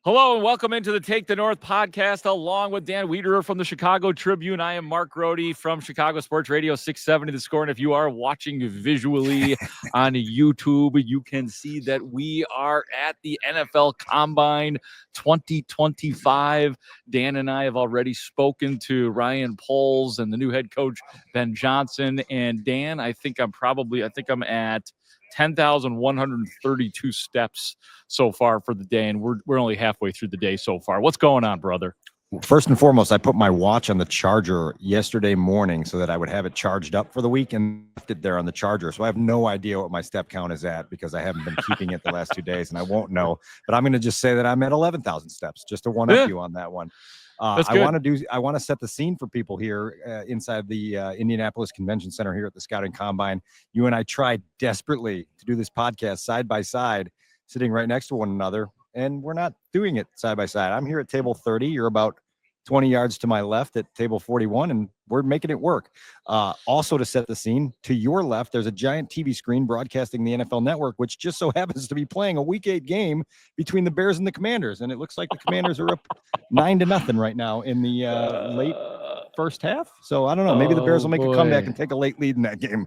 Hello and welcome into the Take the North podcast along with Dan Wiederer from the Chicago Tribune. I am Mark Grote from Chicago Sports Radio 670 The Score. And if you are watching visually on YouTube, you can see that we are at the NFL Combine 2025. Dan and I have already spoken to Ryan Poles and the new head coach, Ben Johnson. And Dan, I think I'm at 10,132 steps so far for the day, and we're only halfway through the day so far. What's going on, brother? First and foremost, I put my watch on the charger yesterday morning so that I would have it charged up for the week and left it there on the charger. So I have no idea what my step count is at because I haven't been keeping it the last 2 days, and I won't know. But I'm going to just say that I'm at 11,000 steps, just to one-up you on that one. I want to set the scene for people here inside the Indianapolis Convention Center here at the Scouting Combine. You and I tried desperately to do this podcast side by side, sitting right next to one another, and we're not doing it side by side. I'm here at table 30. You're about 20 yards to my left at table 41, and we're making it work. Also, to set the scene, to your left, there's a giant TV screen broadcasting the NFL Network, which just so happens to be playing a Week 8 game between the Bears and the Commanders, and it looks like the Commanders are up 9-0 right now in the late first half. So I don't know. Maybe the Bears will make a comeback and take a late lead in that game.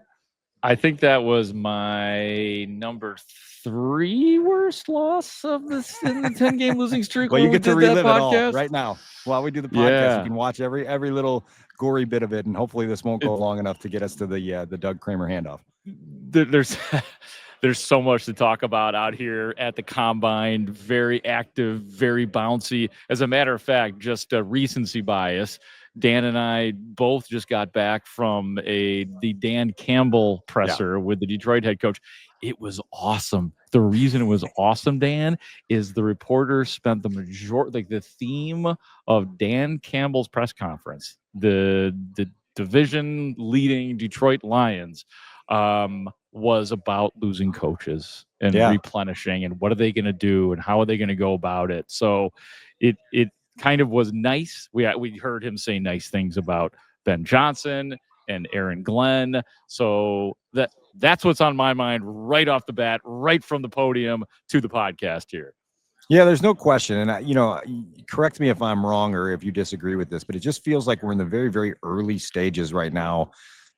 I think that was my number 3 worst loss of this in the 10-game losing streak. Well, you get to relive it all right now while we do the podcast. Yeah. You can watch every little gory bit of it, and hopefully this won't go long enough to get us to the Doug Kramer handoff. There's so much to talk about out here at the Combine. Very active, very bouncy. As a matter of fact, just a recency bias. Dan and I both just got back from the Dan Campbell presser with the Detroit head coach. It was awesome. The reason it was awesome, Dan, is the reporters spent the majority, the theme of Dan Campbell's press conference, the division leading Detroit Lions, was about losing coaches and replenishing and what are they going to do and how are they going to go about it. So it kind of was nice. We heard him say nice things about Ben Johnson and Aaron Glenn. So that's what's on my mind right off the bat, right from the podium to the podcast here. Yeah, there's no question. And, correct me if I'm wrong or if you disagree with this, but it just feels like we're in the very, very early stages right now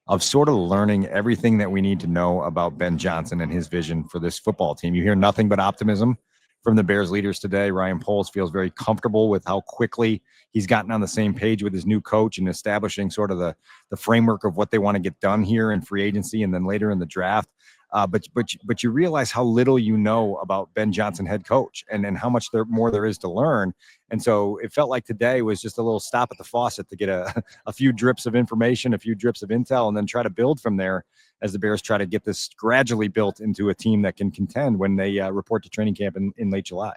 of sort of learning everything that we need to know about Ben Johnson and his vision for this football team. You hear nothing but optimism from the Bears leaders today. Ryan Poles feels very comfortable with how quickly he's gotten on the same page with his new coach and establishing sort of the framework of what they want to get done here in free agency and then later in the draft. But you realize how little you know about Ben Johnson, head coach, and how much more there is to learn. And so it felt like today was just a little stop at the faucet to get a few drips of information, a few drips of intel, and then try to build from there as the Bears try to get this gradually built into a team that can contend when they report to training camp in late July.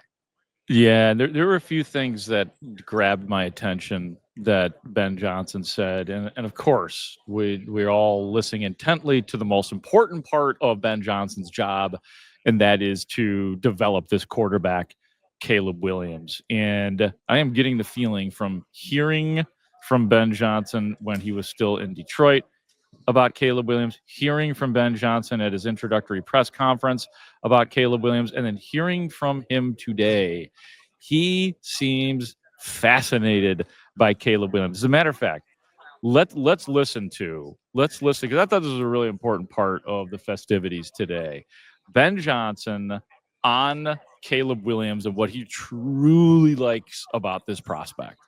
Yeah, there were a few things that grabbed my attention that Ben Johnson said. And of course, we're all listening intently to the most important part of Ben Johnson's job, and that is to develop this quarterback, Caleb Williams. And I am getting the feeling from hearing from Ben Johnson when he was still in Detroit about Caleb Williams, hearing from Ben Johnson at his introductory press conference about Caleb Williams, and then hearing from him today. He seems fascinated by Caleb Williams. As a matter of fact, let's listen, because I thought this was a really important part of the festivities today. Ben Johnson on Caleb Williams and what he truly likes about this prospect.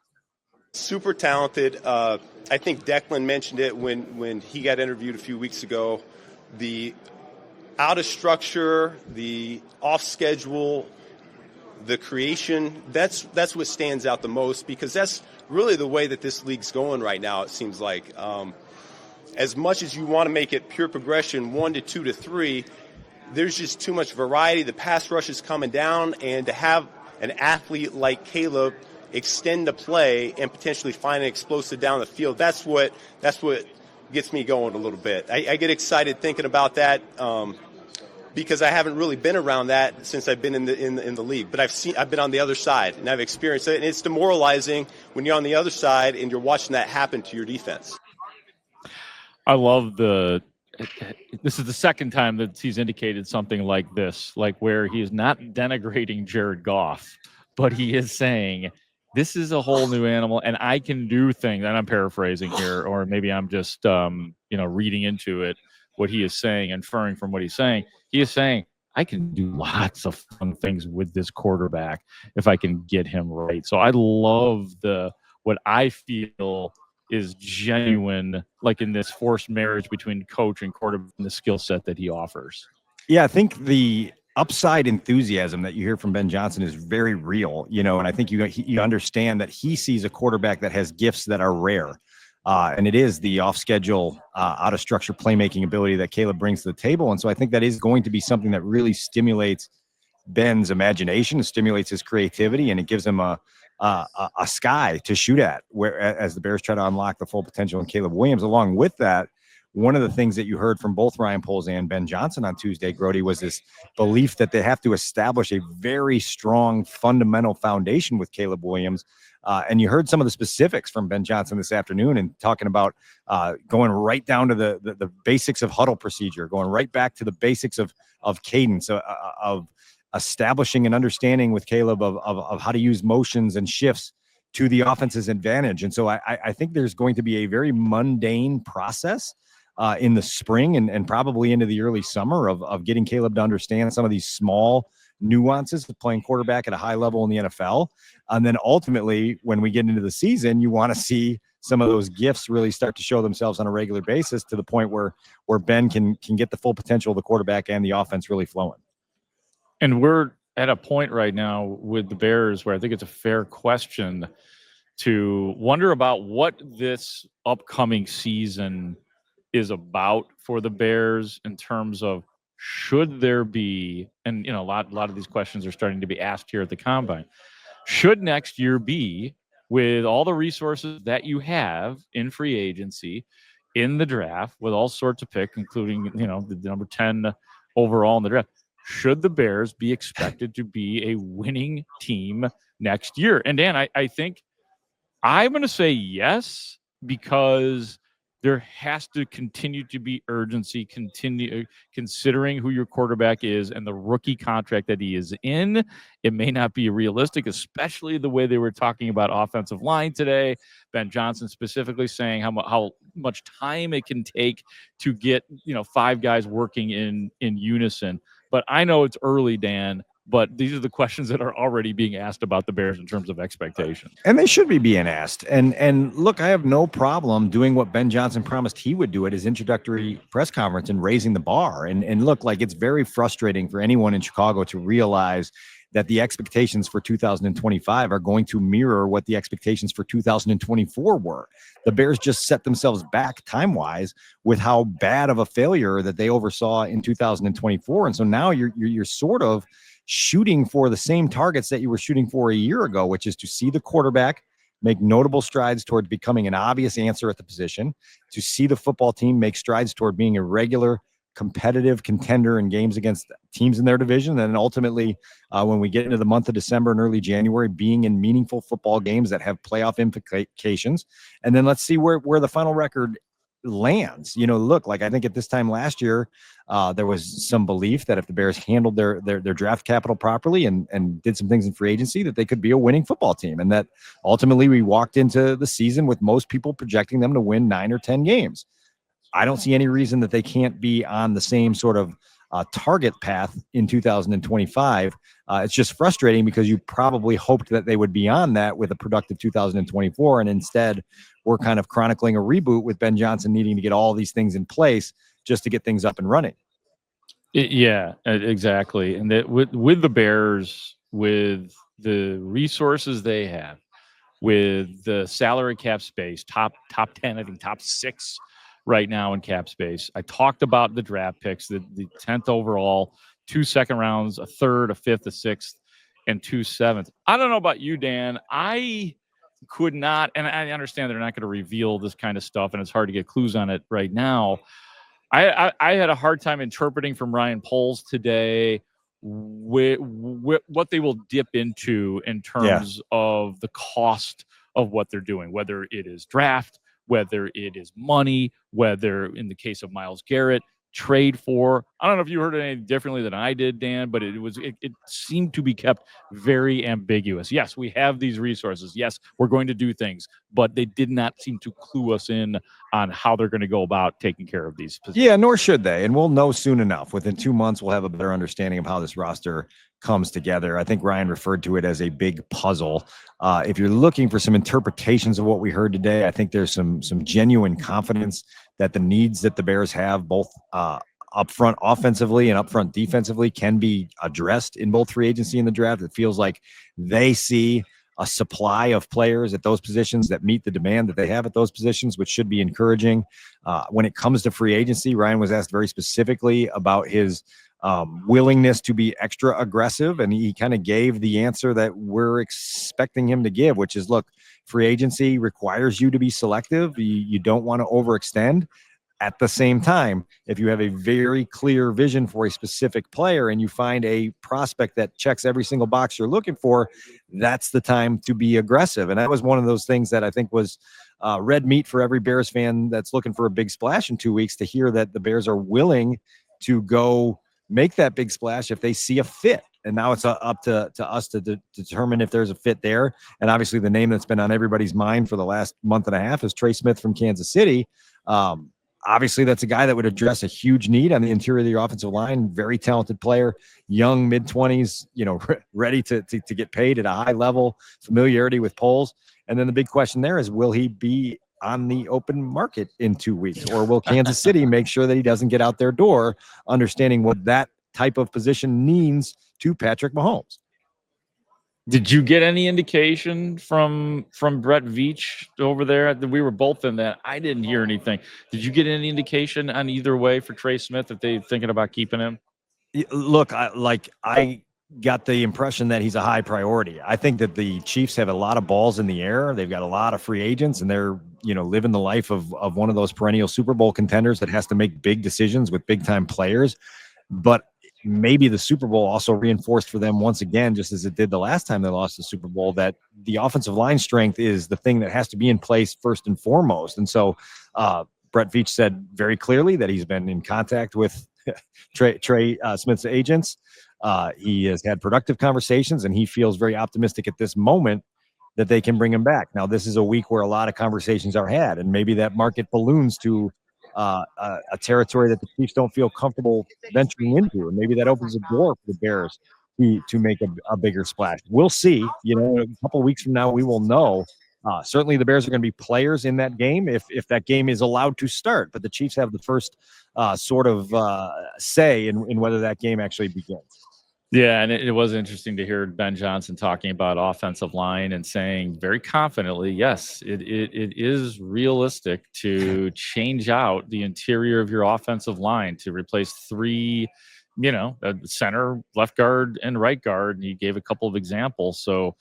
Super talented. I think Declan mentioned it when he got interviewed a few weeks ago. The out of structure, the off schedule, the creation, that's what stands out the most, because that's really the way that this league's going right now, it seems like. As much as you want to make it pure progression, 1 to 2 to 3, there's just too much variety. The pass rush is coming down, and to have an athlete like Caleb extend the play and potentially find an explosive down the field, that's what gets me going a little bit. I get excited thinking about that because I haven't really been around that since I've been in the league. But I've been on the other side, and I've experienced it. And it's demoralizing when you're on the other side and you're watching that happen to your defense. I love this is the second time that he's indicated something like this, like where he is not denigrating Jared Goff, but he is saying this is a whole new animal, and I can do things. And I'm paraphrasing here, or maybe I'm just reading into it what he is saying, inferring from what he's saying. He is saying I can do lots of fun things with this quarterback if I can get him right. So I love what I feel is genuine, like in this forced marriage between coach and quarterback and the skill set that he offers. Yeah, I think the upside enthusiasm that you hear from Ben Johnson is very real, and I think you understand that he sees a quarterback that has gifts that are rare. And it is the off-schedule, out-of-structure playmaking ability that Caleb brings to the table. And so I think that is going to be something that really stimulates Ben's imagination, stimulates his creativity, and it gives him a sky to shoot at, as the Bears try to unlock the full potential in Caleb Williams. Along with that, one of the things that you heard from both Ryan Poles and Ben Johnson on Tuesday, Grote, was this belief that they have to establish a very strong fundamental foundation with Caleb Williams. And you heard some of the specifics from Ben Johnson this afternoon and talking about going right down to the basics of huddle procedure, going right back to the basics of cadence, of establishing an understanding with Caleb of how to use motions and shifts to the offense's advantage. And so I think there's going to be a very mundane process in the spring and probably into the early summer of getting Caleb to understand some of these small nuances of playing quarterback at a high level in the NFL. And then ultimately, when we get into the season, you want to see some of those gifts really start to show themselves on a regular basis to the point where Ben can get the full potential of the quarterback and the offense really flowing. And we're at a point right now with the Bears where I think it's a fair question to wonder about what this upcoming season is about for the Bears in terms of should there be, and a lot of these questions are starting to be asked here at the Combine. Should next year be, with all the resources that you have in free agency, in the draft, with all sorts of picks, including the number 10 overall in the draft, should the Bears be expected to be a winning team next year? And Dan, I think I'm going to say yes, because there has to continue to be urgency, considering who your quarterback is and the rookie contract that he is in. It may not be realistic, especially the way they were talking about offensive line today. Ben Johnson specifically saying how much time it can take to get 5 guys working in unison. But I know it's early, Dan, but these are the questions that are already being asked about the Bears in terms of expectations. And they should be being asked. And look, I have no problem doing what Ben Johnson promised he would do at his introductory press conference and raising the bar. And look, like, it's very frustrating for anyone in Chicago to realize that the expectations for 2025 are going to mirror what the expectations for 2024 were. The Bears just set themselves back time-wise with how bad of a failure that they oversaw in 2024. And so now you're sort of shooting for the same targets that you were shooting for a year ago, which is to see the quarterback make notable strides toward becoming an obvious answer at the position, to see the football team make strides toward being a regular competitive contender in games against teams in their division, and then ultimately, when we get into the month of December and early January, being in meaningful football games that have playoff implications. And then let's see where the final record lands. Look, like, I think at this time last year, there was some belief that if the Bears handled their draft capital properly and did some things in free agency, that they could be a winning football team. And that ultimately we walked into the season with most people projecting them to win 9 or 10 games. I don't see any reason that they can't be on the same sort of target path in 2025. It's just frustrating because you probably hoped that they would be on that with a productive 2024. And instead, we're kind of chronicling a reboot with Ben Johnson needing to get all these things in place just to get things up and running. Yeah, exactly. And that with the Bears, with the resources they have, with the salary cap space, top 10, I think top 6 right now in cap space. I talked about the draft picks, the 10th overall, 2 second rounds, a third, a fifth, a sixth, and 2 sevenths. I don't know about you, Dan. I could not, and I understand they're not going to reveal this kind of stuff, and it's hard to get clues on it right now. I had a hard time interpreting from Ryan Poles today what they will dip into in terms of the cost of what they're doing, whether it is draft, whether it is money, whether in the case of Myles Garrett, trade for. I don't know if you heard it any differently than I did, Dan, but it seemed to be kept very ambiguous. Yes, we have these resources. Yes, we're going to do things, but they did not seem to clue us in on how they're going to go about taking care of these positions. Yeah, nor should they. And we'll know soon enough. Within 2 months, we'll have a better understanding of how this roster comes together. I think Ryan referred to it as a big puzzle. If you're looking for some interpretations of what we heard today, I think there's some genuine confidence that the needs that the Bears have, both up front offensively and up front defensively, can be addressed in both free agency and the draft. It feels like they see a supply of players at those positions that meet the demand that they have at those positions, which should be encouraging. When it comes to free agency, Ryan was asked very specifically about his willingness to be extra aggressive, and he kind of gave the answer that we're expecting him to give, which is, look, free agency requires you to be selective. You don't want to overextend. At the same time, if you have a very clear vision for a specific player and you find a prospect that checks every single box you're looking for, that's the time to be aggressive. And that was one of those things that I think was red meat for every Bears fan that's looking for a big splash in 2 weeks, to hear that the Bears are willing to go make that big splash if they see a fit. And now it's up to us to determine if there's a fit there. And obviously the name that's been on everybody's mind for the last month and a half is Trey Smith from Kansas City. Obviously, that's a guy that would address a huge need on the interior of the offensive line. Very talented player, young, mid-20s, ready to get paid at a high level, familiarity with polls. And then the big question there is, will he be on the open market in 2 weeks? Or will Kansas City make sure that he doesn't get out their door, understanding what that type of position means to Patrick Mahomes? Did you get any indication from Brett Veach over there? We were both in that. I didn't hear anything. Did you get any indication on either way for Trey Smith, if they're thinking about keeping him? Look, I got the impression that he's a high priority. I think that the Chiefs have a lot of balls in the air. They've got a lot of free agents, and they're living the life of one of those perennial Super Bowl contenders that has to make big decisions with big time players. But maybe the Super Bowl also reinforced for them once again, just as it did the last time they lost the Super Bowl, that the offensive line strength is the thing that has to be in place first and foremost. And so Brett Veach said very clearly that he's been in contact with Trey Smith's agents. He has had productive conversations, and he feels very optimistic at this moment that they can bring him back. Now, this is a week where a lot of conversations are had, and maybe that market balloons to a territory that the Chiefs don't feel comfortable venturing into, and maybe that opens a door for the Bears to make a bigger splash. We'll see. A couple of weeks from now, we will know. Certainly, the Bears are going to be players in that game if that game is allowed to start. But the Chiefs have the first sort of say in whether that game actually begins. Yeah, and it was interesting to hear Ben Johnson talking about offensive line and saying very confidently, yes, it is realistic to change out the interior of your offensive line to replace three, center, left guard, and right guard. And he gave a couple of examples. So,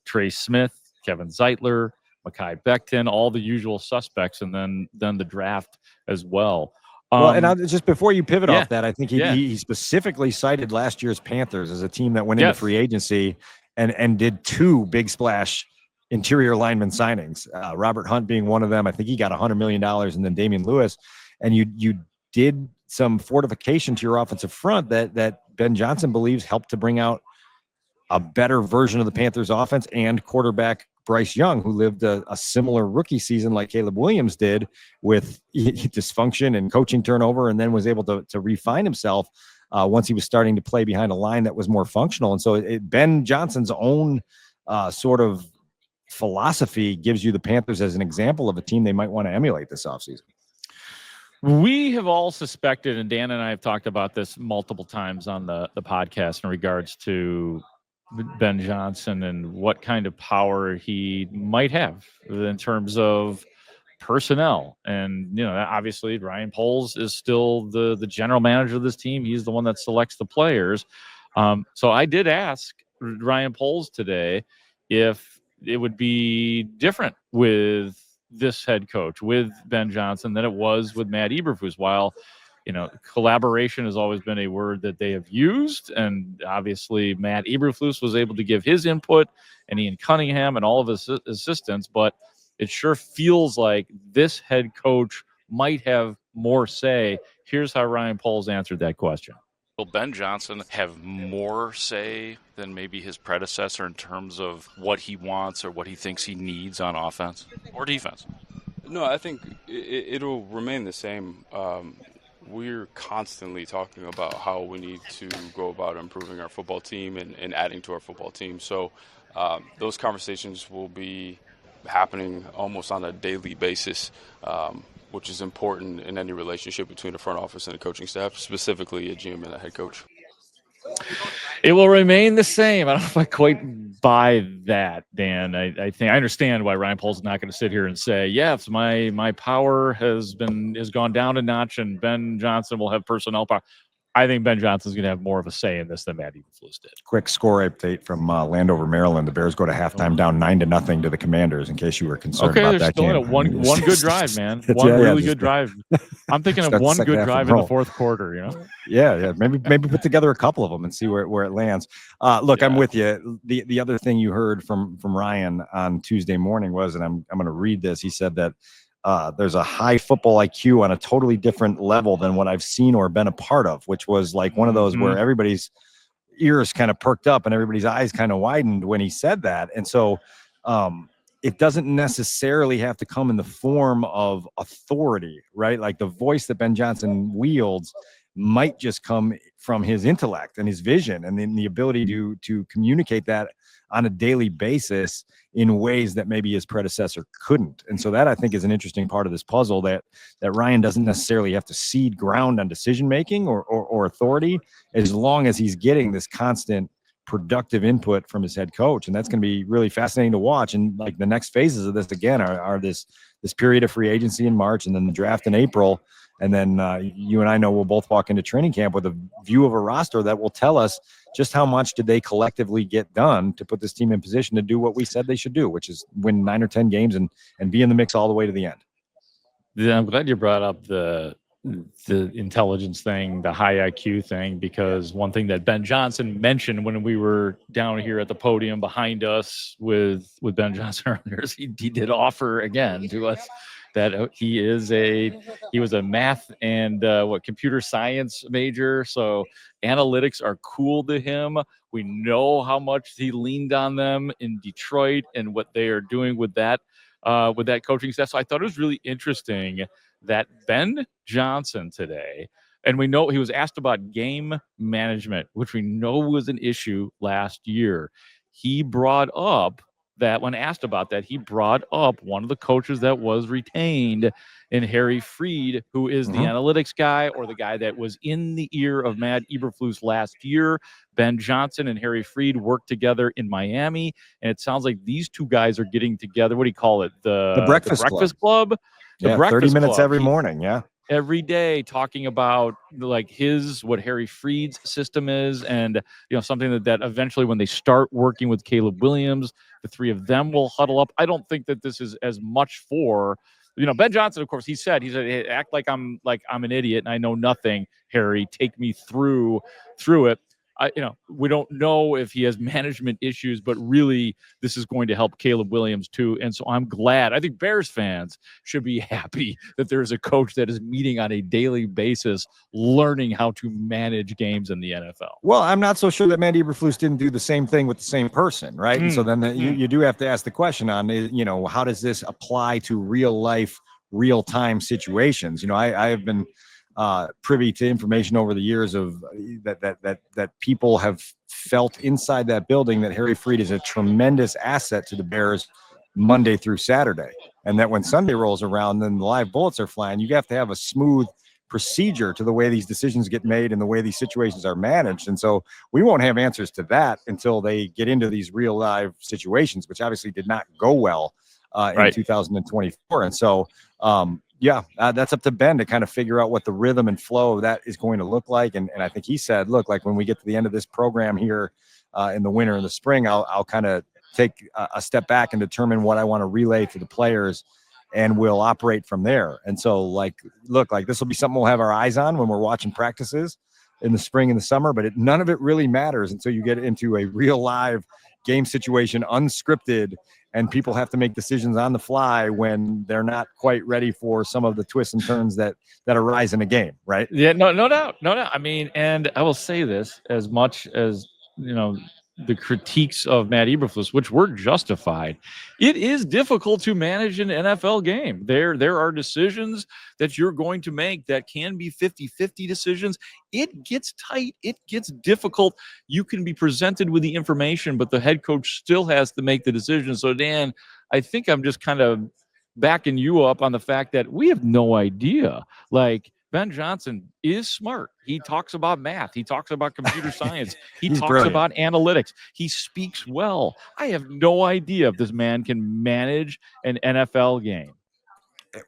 Trey Smith, Kevin Zeitler, Mekhi Becton, all the usual suspects, and then the draft as well. Well, and just before you pivot off that, I think he specifically cited last year's Panthers as a team that went into free agency and did two big splash interior lineman signings. Robert Hunt being one of them. I think he got $100 million, and then Damian Lewis. And you did some fortification to your offensive front that Ben Johnson believes helped to bring out a better version of the Panthers offense, and quarterback Bryce Young, who lived a similar rookie season like Caleb Williams did, with dysfunction and coaching turnover, and then was able to refine himself once he was starting to play behind a line that was more functional. And so Ben Johnson's own sort of philosophy gives you the Panthers as an example of a team they might want to emulate this offseason. We have all suspected, and Dan and I have talked about this multiple times on the podcast in regards to Ben Johnson and what kind of power he might have in terms of personnel. And, obviously Ryan Poles is still the general manager of this team. He's the one that selects the players. So I did ask Ryan Poles today if it would be different with this head coach, with Ben Johnson, than it was with Matt Eberflus. While collaboration has always been a word that they have used, and obviously Matt Eberflus was able to give his input, and Ian Cunningham and all of his assistants, but it sure feels like this head coach might have more say? Here's how Ryan Poles answered that question. Will Ben Johnson have more say than maybe his predecessor in terms of what he wants or what he thinks he needs on offense or defense? No, I think it'll remain the same. We're constantly talking about how we need to go about improving our football team and adding to our football team. So those conversations will be happening almost on a daily basis, which is important in any relationship between the front office and the coaching staff, specifically a GM and a head coach. It will remain the same. I don't know if I quite buy that, Dan. I think I understand why Ryan Poles is not going to sit here and say, yes, my power has gone down a notch and Ben Johnson will have personnel power. I think Ben Johnson's going to have more of a say in this than Matt Eberflus did. Quick score update from Landover, Maryland. The Bears go to halftime down 9-0 to the Commanders. In case you were concerned about that game. Okay, one good drive, man. One really good drive. I'm thinking of one good drive in the fourth quarter. You know. Yeah. Maybe put together a couple of them and see where it lands. Look, I'm with you. The other thing you heard from Ryan on Tuesday morning was, and I'm going to read this. He said that there's a high football IQ on a totally different level than what I've seen or been a part of, which was like one of those where everybody's ears kind of perked up and everybody's eyes kind of widened when he said that. And so it doesn't necessarily have to come in the form of authority, right? Like the voice that Ben Johnson wields might just come from his intellect and his vision and then the ability to communicate that on a daily basis in ways that maybe his predecessor couldn't. And so that I think is an interesting part of this puzzle that Ryan doesn't necessarily have to cede ground on decision making or authority as long as he's getting this constant productive input from his head coach. And that's going to be really fascinating to watch. And like the next phases of this again are this period of free agency in March and then the draft in April. And then you and I know we'll both walk into training camp with a view of a roster that will tell us just how much did they collectively get done to put this team in position to do what we said they should do, which is win 9 or 10 games and be in the mix all the way to the end. Yeah, I'm glad you brought up the intelligence thing, the high IQ thing, because one thing that Ben Johnson mentioned when we were down here at the podium behind us with Ben Johnson earlier is he did offer again to us that he was a math and computer science major. So analytics are cool to him. We know how much he leaned on them in Detroit and what they are doing with that coaching staff. So I thought it was really interesting that Ben Johnson today, and we know he was asked about game management, which we know was an issue last year. He brought up that when asked about that, he brought up one of the coaches that was retained in Harry Freed, who is the analytics guy or the guy that was in the ear of Matt Eberflus last year. Ben Johnson and Harry Freed worked together in Miami, and it sounds like these two guys are getting together. What do you call it? The Breakfast Club? Yeah, 30 minutes every morning, yeah. Every day talking about like what Harry Freed's system is, and something that eventually when they start working with Caleb Williams, the three of them will huddle up. I don't think that this is as much for Ben Johnson. Of course, he said hey, act like I'm an idiot and I know nothing. Harry, take me through it. We don't know if he has management issues, but really this is going to help Caleb Williams too. And so I'm glad. I think Bears fans should be happy that there's a coach that is meeting on a daily basis, learning how to manage games in the NFL. Well, I'm not so sure that Matt Eberflus didn't do the same thing with the same person, right? And so then you do have to ask the question on, how does this apply to real life, real time situations? I have been privy to information over the years of that people have felt inside that building that Harry Freed is a tremendous asset to the Bears Monday through Saturday, and that when Sunday rolls around, then the live bullets are flying. You have to have a smooth procedure to the way these decisions get made and the way these situations are managed. And so we won't have answers to that until they get into these real live situations, which obviously did not go well in 2024. And so that's up to Ben to kind of figure out what the rhythm and flow of that is going to look like. And I think he said, look, like when we get to the end of this program here in the winter and the spring, I'll kind of take a step back and determine what I want to relay to the players, and we'll operate from there. And so this will be something we'll have our eyes on when we're watching practices in the spring and the summer, but none of it really matters until you get into a real live game situation unscripted, and people have to make decisions on the fly when they're not quite ready for some of the twists and turns that arise in a game, right? Yeah, no doubt. I mean, and I will say this, as much as, the critiques of Matt Eberflus, which were justified, it is difficult to manage an NFL game. There are decisions that you're going to make that can be 50-50 decisions. It gets tight. It gets difficult. You can be presented with the information, but the head coach still has to make the decision. So, Dan, I think I'm just kind of backing you up on the fact that we have no idea. Like, Ben Johnson is smart. He talks about math. He talks about computer science. He talks brilliant. about analytics. He speaks well. I have no idea if this man can manage an NFL game.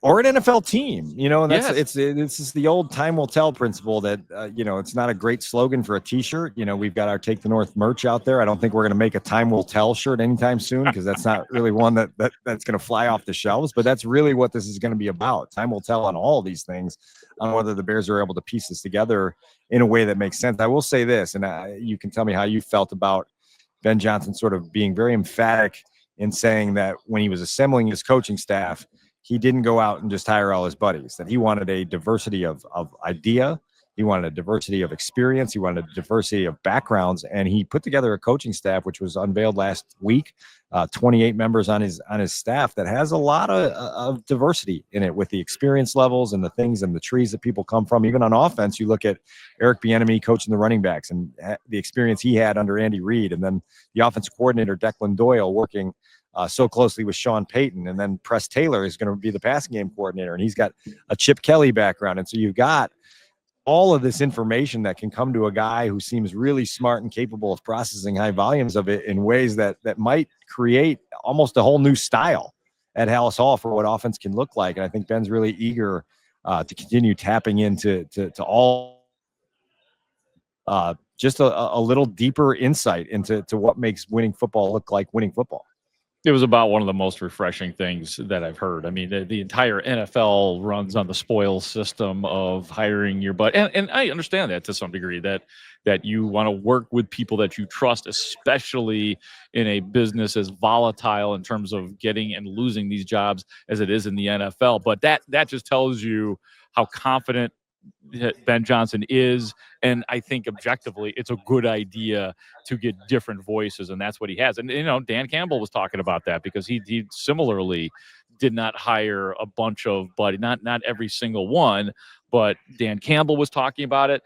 Or an NFL team, and that's Yes. it's just the old time will tell principle that it's not a great slogan for a t-shirt. We've got our Take the North merch out there. I don't think we're going to make a time will tell shirt anytime soon, because that's not really one that's going to fly off the shelves, but that's really what this is going to be about. Time will tell on all these things, on whether the Bears are able to piece this together in a way that makes sense. I will say this, and you can tell me how you felt about Ben Johnson sort of being very emphatic in saying that when he was assembling his coaching staff, he didn't go out and just hire all his buddies, that he wanted a diversity of idea. He wanted a diversity of experience. He wanted a diversity of backgrounds. And he put together a coaching staff, which was unveiled last week, 28 members on his staff, that has a lot of diversity in it, with the experience levels and the things and the trees that people come from. Even on offense, you look at Eric Bieniemy coaching the running backs and the experience he had under Andy Reid, and then the offensive coordinator, Declan Doyle, working so closely with Sean Payton, and then Press Taylor is going to be the passing game coordinator, and he's got a Chip Kelly background. And so you've got all of this information that can come to a guy who seems really smart and capable of processing high volumes of it in ways that might create almost a whole new style at Haugh Hall for what offense can look like. And I think Ben's really eager to continue tapping into all just a little deeper insight into what makes winning football look like winning football. It was about one of the most refreshing things that I've heard. I mean, the entire NFL runs on the spoils system of hiring your butt. And I understand that to some degree, that you want to work with people that you trust, especially in a business as volatile in terms of getting and losing these jobs as it is in the NFL. But that just tells you how confident Ben Johnson is, and I think objectively it's a good idea to get different voices, and that's what he has. And Dan Campbell was talking about that, because he similarly did not hire a bunch of buddies, not every single one, but Dan Campbell was talking about it.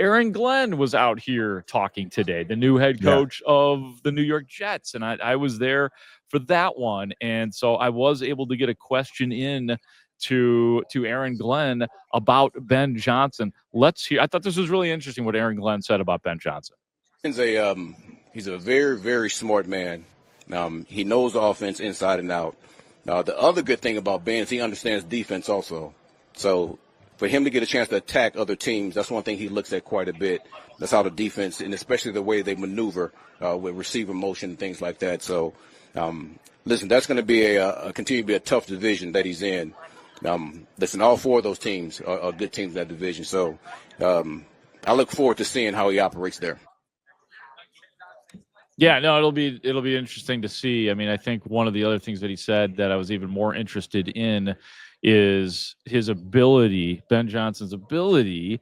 Aaron Glenn was out here talking today, the new head coach of the New York Jets, and I was there for that one, and so I was able to get a question in to Aaron Glenn about Ben Johnson. Let's hear. I thought this was really interesting what Aaron Glenn said about Ben Johnson. He's a very, very smart man. He knows the offense inside and out. The other good thing about Ben is he understands defense also. So for him to get a chance to attack other teams, that's one thing he looks at quite a bit. That's how the defense, and especially the way they maneuver with receiver motion and things like that. So, listen, that's going to be continue to be a tough division that he's in. Listen, all four of those teams are good teams in that division. So I look forward to seeing how he operates there. Yeah, no, it'll be interesting to see. I mean, I think one of the other things that he said that I was even more interested in is his ability, Ben Johnson's ability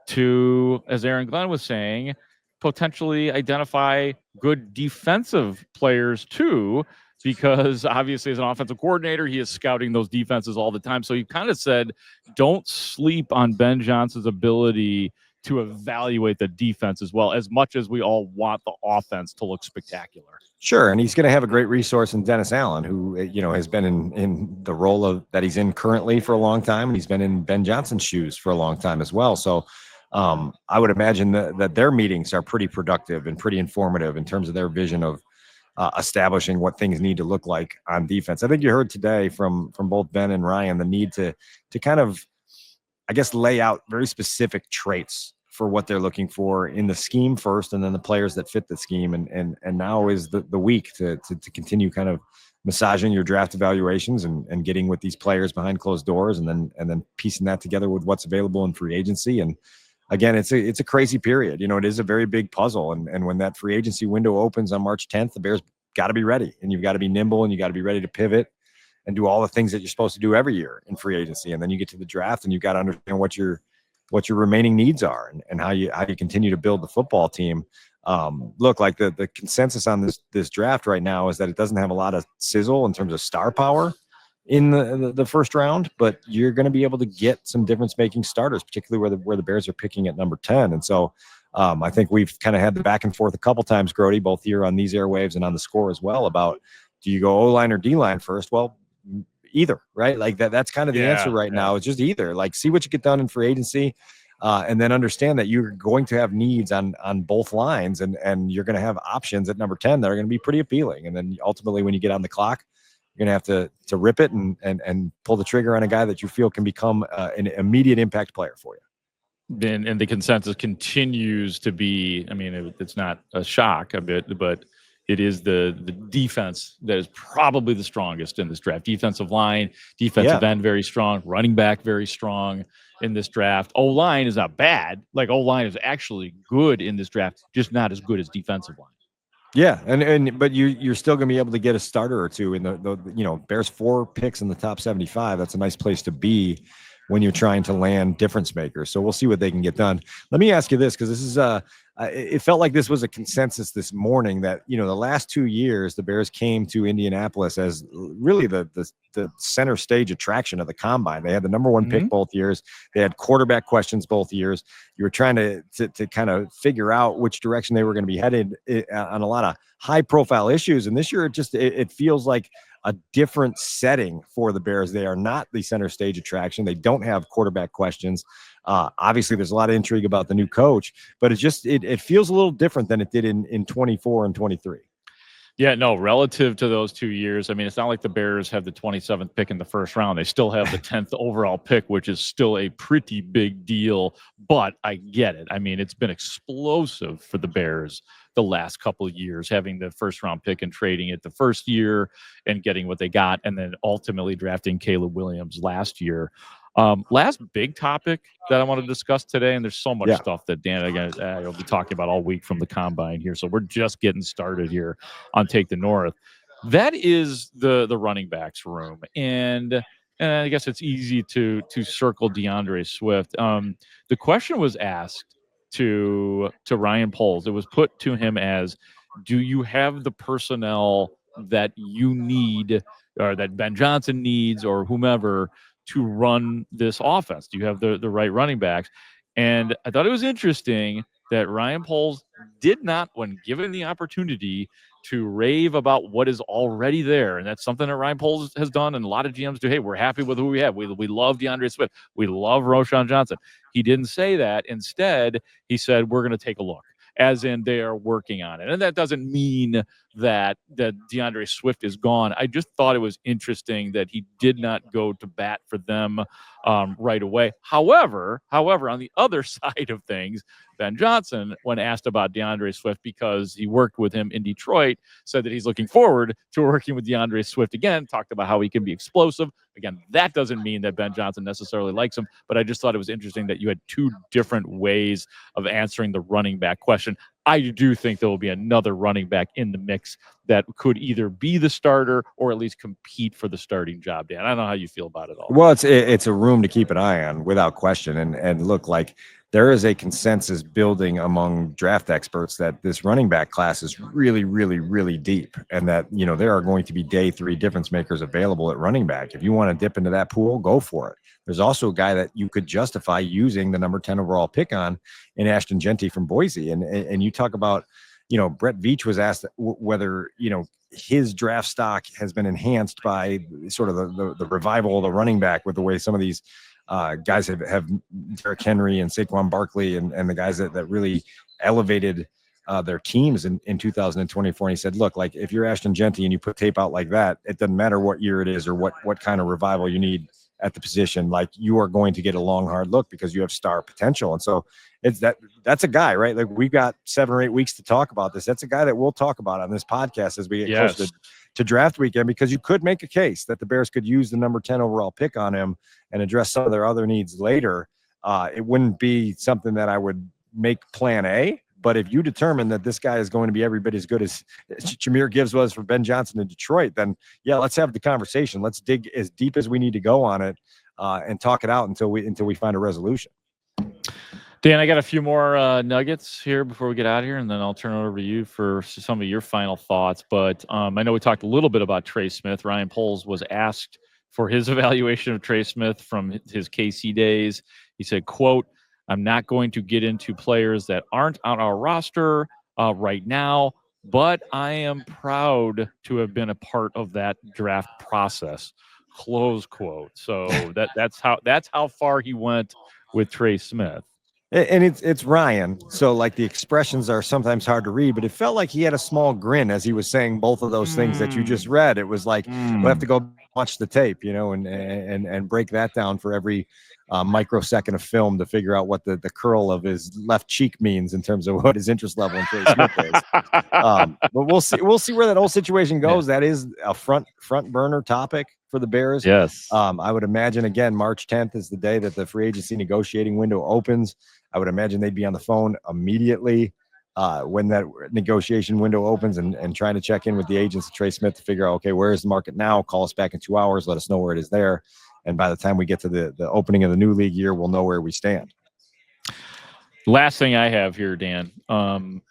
to, as Aaron Glenn was saying, potentially identify good defensive players too, because obviously as an offensive coordinator, he is scouting those defenses all the time. So he kind of said, don't sleep on Ben Johnson's ability to evaluate the defense as well, as much as we all want the offense to look spectacular. Sure, and he's going to have a great resource in Dennis Allen, who has been in the role that he's in currently for a long time, and he's been in Ben Johnson's shoes for a long time as well. So I would imagine that their meetings are pretty productive and pretty informative in terms of their vision of establishing what things need to look like on defense. I think you heard today from both Ben and Ryan the need to kind of, I guess, lay out very specific traits for what they're looking for in the scheme first, and then the players that fit the scheme. And now is the week to continue kind of massaging your draft evaluations and getting with these players behind closed doors, and then piecing that together with what's available in free agency. And again, it's a crazy period. It is a very big puzzle. And when that free agency window opens on March 10th, the Bears got to be ready, and you've got to be nimble, and you got to be ready to pivot and do all the things that you're supposed to do every year in free agency. And then you get to the draft, and you've got to understand what your remaining needs are, and how you continue to build the football team. Look, like the consensus on this draft right now is that it doesn't have a lot of sizzle in terms of star power in the first round, but you're going to be able to get some difference-making starters, particularly where the Bears are picking at number 10. And so I think we've kind of had the back and forth a couple times, Grote, both here on these airwaves and on the score as well, about, do you go O-line or D-line first? Well, either, right? Like that's kind of the answer right now. It's just either. Like, see what you get done in free agency, and then understand that you're going to have needs on both lines, and you're going to have options at number 10 that are going to be pretty appealing. And then ultimately, when you get on the clock, you're going to have to rip it and pull the trigger on a guy that you feel can become an immediate impact player for you. And the consensus continues to be, I mean, it's not a shock a bit, but it is the defense that is probably the strongest in this draft. Defensive line, defensive end, very strong. Running back, very strong in this draft. O-line is not bad. Like, O-line is actually good in this draft, just not as good as defensive line. Yeah, but you're still going to be able to get a starter or two in the Bears 4 picks in the top 75. That's a nice place to be when you're trying to land difference makers. So we'll see what they can get done. Let me ask you this, because this is it felt like this was a consensus this morning that, the last 2 years, the Bears came to Indianapolis as really the center stage attraction of the combine. They had the number 1 pick both years. They had quarterback questions both years. You were trying to kind of figure out which direction they were going to be headed on a lot of high profile issues. And this year, it feels like a different setting for the Bears. They are not the center stage attraction. They don't have quarterback questions. Obviously, there's a lot of intrigue about the new coach, but it feels a little different than it did in 24 and 23. Yeah, no, relative to those 2 years, I mean, it's not like the Bears have the 27th pick in the first round. They still have the 10th overall pick, which is still a pretty big deal, but I get it. I mean, it's been explosive for the Bears the last couple of years, having the first round pick and trading it the first year and getting what they got, and then ultimately drafting Caleb Williams last year. Last big topic that I want to discuss today, and there's so much stuff that Dan again will be talking about all week from the combine here, so we're just getting started here on Take the North. That is the running backs room, and I guess it's easy to circle DeAndre Swift. The question was asked to Ryan Poles. It was put to him as, do you have the personnel that you need, or that Ben Johnson needs, or whomever, to run this offense? Do you have the right running backs? And I thought it was interesting that Ryan Poles did not, when given the opportunity, to rave about what is already there. And that's something that Ryan Poles has done, and a lot of GMs do. Hey, we're happy with who we have. We love DeAndre Swift. We love Roschon Johnson. He didn't say that. Instead, he said, we're going to take a look, as in they are working on it. And that doesn't mean that DeAndre Swift is gone. I just thought it was interesting that he did not go to bat for them right away. However, on the other side of things, Ben Johnson, when asked about DeAndre Swift, because he worked with him in Detroit, said that he's looking forward to working with DeAndre Swift again, talked about how he can be explosive. Again, that doesn't mean that Ben Johnson necessarily likes him, but I just thought it was interesting that you had two different ways of answering the running back question. I do think there will be another running back in the mix that could either be the starter or at least compete for the starting job, Dan. I don't know how you feel about it all. Well, it's a room to keep an eye on without question. And look, like, there is a consensus building among draft experts that this running back class is really, really, really deep, and that, there are going to be day 3 difference makers available at running back. If you want to dip into that pool, go for it. There's also a guy that you could justify using the number 10 overall pick on in Ashton Jeanty from Boise. And you talk about, Brett Veach was asked whether, his draft stock has been enhanced by sort of the revival of the running back, with the way some of these guys have Derrick Henry and Saquon Barkley and the guys that really elevated their teams in 2024. And he said, look, like, if you're Ashton Jeanty and you put tape out like that, it doesn't matter what year it is or what kind of revival you need at the position. Like, you are going to get a long, hard look because you have star potential. And so that's a guy, right? Like, we've got 7 or 8 weeks to talk about this. That's a guy that we'll talk about on this podcast as we get closer to draft weekend, because you could make a case that the Bears could use the number 10 overall pick on him and address some of their other needs later. it wouldn't be something that I would make plan A. But if you determine that this guy is going to be every bit as good as Jahmyr Gibbs was for Ben Johnson in Detroit, then yeah, let's have the conversation. Let's dig as deep as we need to go on it and talk it out until we find a resolution. Dan, I got a few more nuggets here before we get out of here, and then I'll turn it over to you for some of your final thoughts. But I know we talked a little bit about Trey Smith. Ryan Poles was asked for his evaluation of Trey Smith from his KC days. He said, quote, "I'm not going to get into players that aren't on our roster right now, but I am proud to have been a part of that draft process," close quote. So that's how far he went with Trey Smith. And it's Ryan, so like the expressions are sometimes hard to read, but it felt like he had a small grin as he was saying both of those things that you just read. It was like we'll have to go watch the tape, and break that down for every microsecond of film to figure out what the curl of his left cheek means in terms of what his interest level in Trey Smith is. But we'll see where that whole situation goes. Yeah. That is a front burner topic for the Bears. Yes. I would imagine, again, March 10th is the day that the free agency negotiating window opens. I would imagine they'd be on the phone immediately when that negotiation window opens and trying to check in with the agents of Trey Smith to figure out, okay, where is the market now? Call us back in 2 hours. Let us know where it is there. And by the time we get to the opening of the new league year, we'll know where we stand. Last thing I have here, Dan.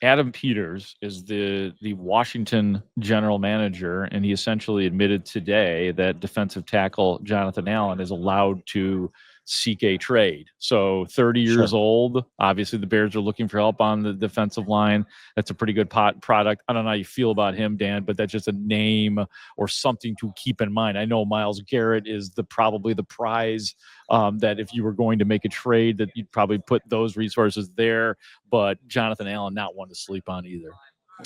Adam Peters is the Washington general manager, and he essentially admitted today that defensive tackle Jonathan Allen is allowed to seek a trade. So 30 years old. Obviously, the Bears are looking for help on the defensive line. That's a pretty good product. I don't know how you feel about him, Dan, but that's just a name or something to keep in mind. I know Myles Garrett is probably the prize that if you were going to make a trade, that you'd probably put those resources there. But Jonathan Allen, not one to sleep on either.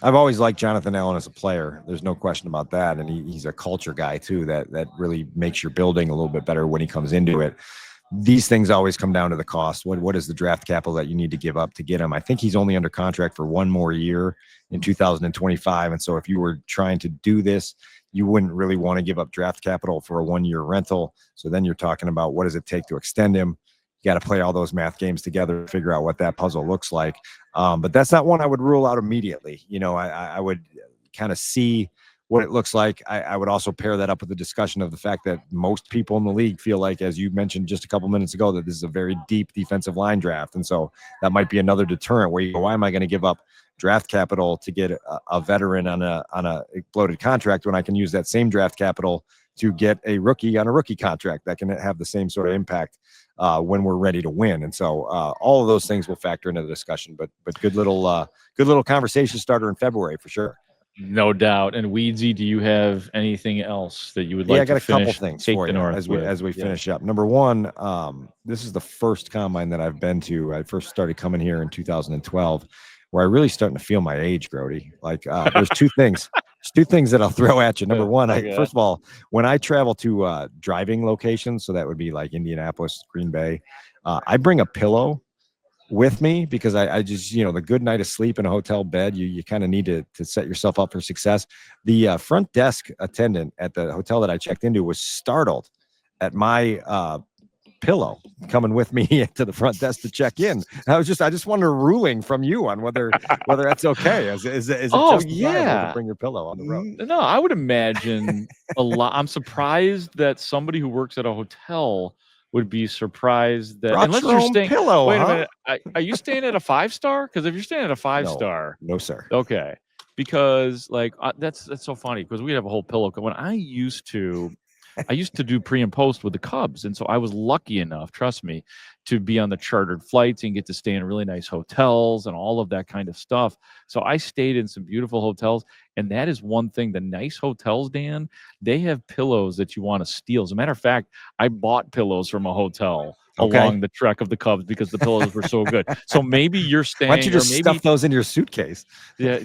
I've always liked Jonathan Allen as a player. There's no question about that. And he's a culture guy, too, that really makes your building a little bit better when he comes into it. These things always come down to the cost. What is the draft capital that you need to give up to get him? I think he's only under contract for one more year in 2025. And so if you were trying to do this, you wouldn't really want to give up draft capital for a 1-year rental. So then you're talking about what does it take to extend him? You got to play all those math games together to figure out what that puzzle looks like. But that's not one I would rule out immediately. I would kind of see what it looks like. I would also pair that up with the discussion of the fact that most people in the league feel like, as you mentioned just a couple minutes ago, that this is a very deep defensive line draft. And so that might be another deterrent where you go, why am I going to give up draft capital to get a veteran on a bloated contract when I can use that same draft capital to get a rookie on a rookie contract that can have the same sort of impact when we're ready to win. And so all of those things will factor into the discussion, but good little conversation starter in February for sure. No doubt. And Weedsy, do you have anything else that you would like to finish? I got a couple things for you as we finish up. Number one, this is the first combine that I've been to. I first started coming here in 2012, where I really starting to feel my age, Grote. Like there's two things. There's two things that I'll throw at you. Number one, first of all, when I travel to driving locations, so that would be like Indianapolis, Green Bay, I bring a pillow with me because I just, the good night of sleep in a hotel bed, you kind of need to set yourself up for success. The front desk attendant at the hotel that I checked into was startled at my pillow coming with me to the front desk to check in. I just wanted a ruling from you on whether that's okay. Is it justifiable to bring your pillow on the road? No, I would imagine a lot. I'm surprised that somebody who works at a hotel would be surprised that unless you're staying pillow. Wait a minute. Are you staying at a 5-star? Because if you're staying at a 5-star, no, sir. Okay, because that's so funny because we have a whole pillow. When I used to do pre and post with the Cubs, and so I was lucky enough, trust me, to be on the chartered flights and get to stay in really nice hotels and all of that kind of stuff. So I stayed in some beautiful hotels, and that is one thing. The nice hotels, Dan, they have pillows that you want to steal. As a matter of fact, I bought pillows from a hotel along the trek of the Cubs because the pillows were so good. So maybe you're staying. Why don't you just stuff those in your suitcase? Yeah.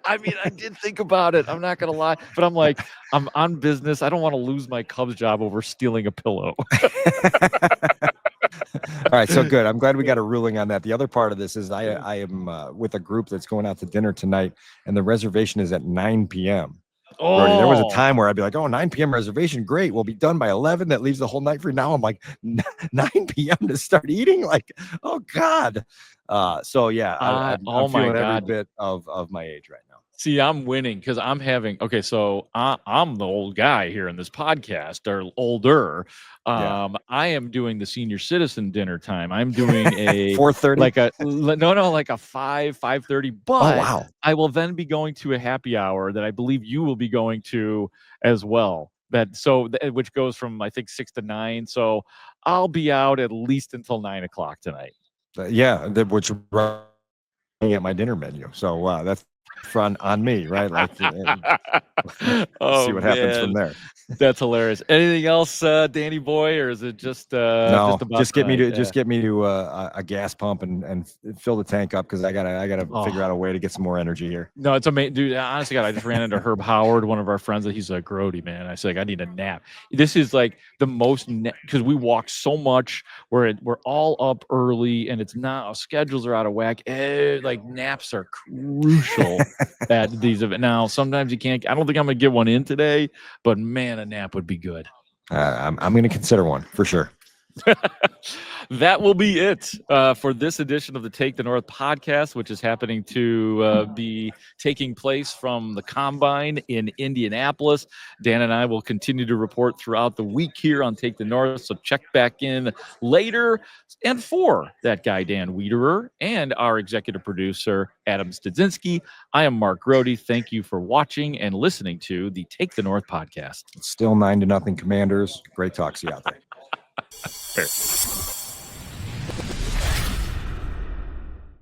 I mean, I did think about it. I'm not gonna lie, but I'm like, I'm on business. I don't want to lose my Cubs job over stealing a pillow. All right, so good. I'm glad we got a ruling on that. The other part of this is I am with a group that's going out to dinner tonight, and the reservation is at 9 p.m. Brody, there was a Oh, time where I'd be like, oh, 9 p.m. reservation. Great. We'll be done by 11. That leaves the whole night free. Now I'm like, 9 p.m. to start eating? Like, oh, God. So, yeah, I'm oh my feeling every God. bit of my age right now. See, I'm winning because I'm having so I'm the old guy here in this podcast, or older. Yeah. I am doing the senior citizen dinner time. I'm doing a 4:30. like a like a 5:30. Oh, But wow. I will then be going to a happy hour that I believe you will be going to as well. Which goes from I think 6 to 9. So I'll be out at least until 9 o'clock tonight. Yeah. Which running at my dinner menu. So that's front on me, right? Like, see what happens from there. That's hilarious. Anything else, Danny boy, or is it just No, just about just get me tonight? to a gas pump and fill the tank up because I gotta figure out a way to get some more energy here. No, it's amazing, dude. Honestly, God, I just ran into Herb Howard, one of our friends. He's like, Grote, man. I said, like, I need a nap. This is like the most because we walk so much. We're all up early, and it's not our schedules are out of whack. Like naps are crucial at these events. Now, sometimes you can't. I don't think I'm gonna get one in today, but man, a nap would be good. I'm gonna consider one for sure. That will be it for this edition of the Take the North podcast, which is happening to be taking place from the Combine in Indianapolis. Dan and I will continue to report throughout the week here on Take the North, so check back in later. And for that guy, Dan Wiederer, and our executive producer, Adam Studzinski, I am Mark Grote. Thank you for watching and listening to the Take the North podcast. It's still 9-0 Commanders. Great talk. See you out there. Fair.